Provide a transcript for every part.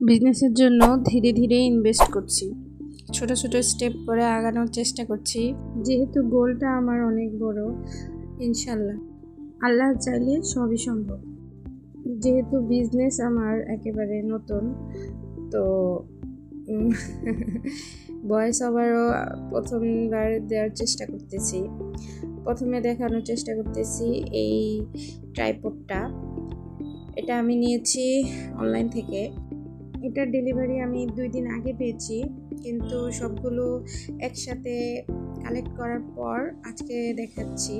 বিজনেসের জন্য ধীরে ধীরে ইনভেস্ট করছি, ছোট ছোট স্টেপ করে আগানোর চেষ্টা করছি। যেহেতু গোলটা আমার অনেক বড়, ইনশাল্লাহ আল্লাহ চাইলে সবই সম্ভব। যেহেতু বিজনেস আমার একেবারে নতুন, তো ভয়েস ওভারও প্রথমবার দেওয়ার চেষ্টা করতেছি। প্রথমে দেখানোর চেষ্টা করতেছি এই ট্রাইপডটা। এটা আমি নিয়েছি অনলাইন থেকে। এটার ডেলিভারি আমি 2 দিন আগে পেয়েছি, কিন্তু সবগুলো একসাথে কালেক্ট করার পর আজকে দেখাচ্ছি।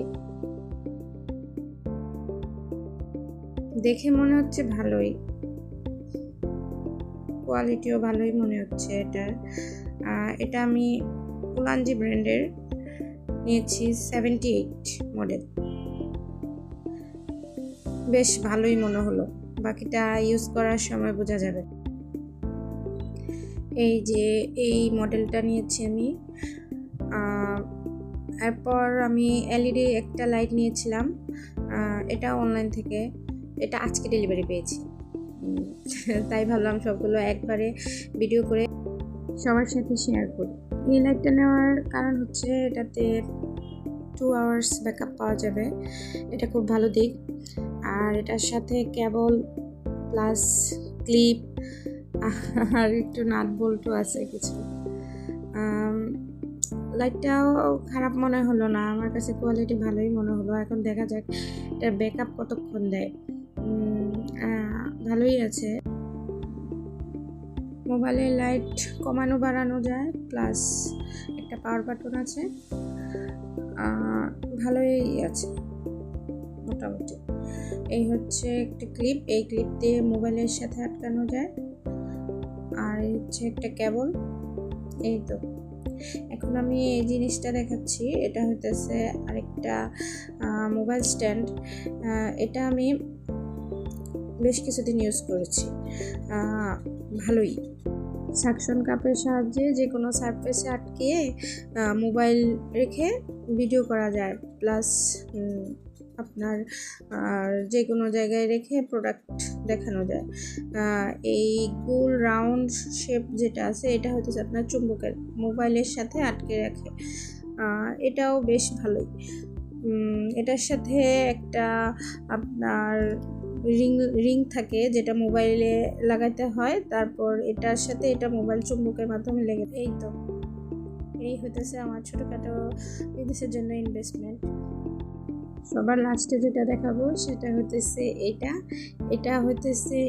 দেখে মনে হচ্ছে ভালোই, কোয়ালিটিও ভালোই মনে হচ্ছে এটার। এটা আমি উলানজি ব্র্যান্ডের নিয়েছি, 78 মডেল। বেশ ভালোই মনে হলো, বাকিটা ইউজ করার সময় বোঝা যাবে। এই যে এই মডেলটা নিয়েছি আমি। এরপর আমি এলইডি একটা লাইট নিয়েছিলাম, এটা অনলাইন থেকে। এটা আজকে ডেলিভারি পেয়েছি, তাই ভাবলাম সবগুলো একবারে ভিডিও করে সবার সাথে শেয়ার করি। এই লাইটটা নেওয়ার কারণ হচ্ছে এটাতে 2 আওয়ার্স ব্যাকআপ পাওয়া যাবে, এটা খুব ভালো দিক। আর এটার সাথে কেবল প্লাস ক্লিপ আর একটু নাট বল্টু আছে কিছু। লাইটটাও খারাপ মনে হলো না, আমার কাছে কোয়ালিটি ভালোই মনে হলো। এখন দেখা যাক এটার ব্যাকআপ কতক্ষণ দেয়। ভালোই আছে। মোবাইলের লাইট কমানো বাড়ানো যায়, প্লাস একটা পাওয়ার বাটন আছে। ভালোই আছে মোটামুটি। এই হচ্ছে একটা ক্লিপ, এই ক্লিপ দিয়ে মোবাইলের সাথে আটকানো যায়। আর এই হচ্ছে একটা কেবল। এই তো এখন আমি এই জিনিসটা দেখাচ্ছি, এটা হইতেছে আরেকটা মোবাইল স্ট্যান্ড। এটা আমি বেশ কিছুদিন ইউজ করেছি, ভালোই। সাকশন কাপের সাহায্যে যে কোনো সারফেসে আটকিয়ে মোবাইল রেখে ভিডিও করা যায়, প্লাস আপনার যে কোনো জায়গায় রেখে প্রোডাক্ট দেখানো যায়। এই গোল রাউন্ড শেপ যেটা আছে, এটা হচ্ছে আপনার চুম্বকের মোবাইলের সাথে আটকে রাখে। এটাও বেশ ভালোই। এটার সাথে একটা আপনার রিং থাকে, যেটা মোবাইলে লাগাতে হয়। তারপর এটার সাথে এটা মোবাইল চুম্বকের মাধ্যমে লেগে। এই হতেছে আমার ছোটোখাটো বিজনেসের জন্য ইনভেস্টমেন্ট। সবার লাস্টে যেটা দেখাবো সেটা হতেছে এটা হতেছে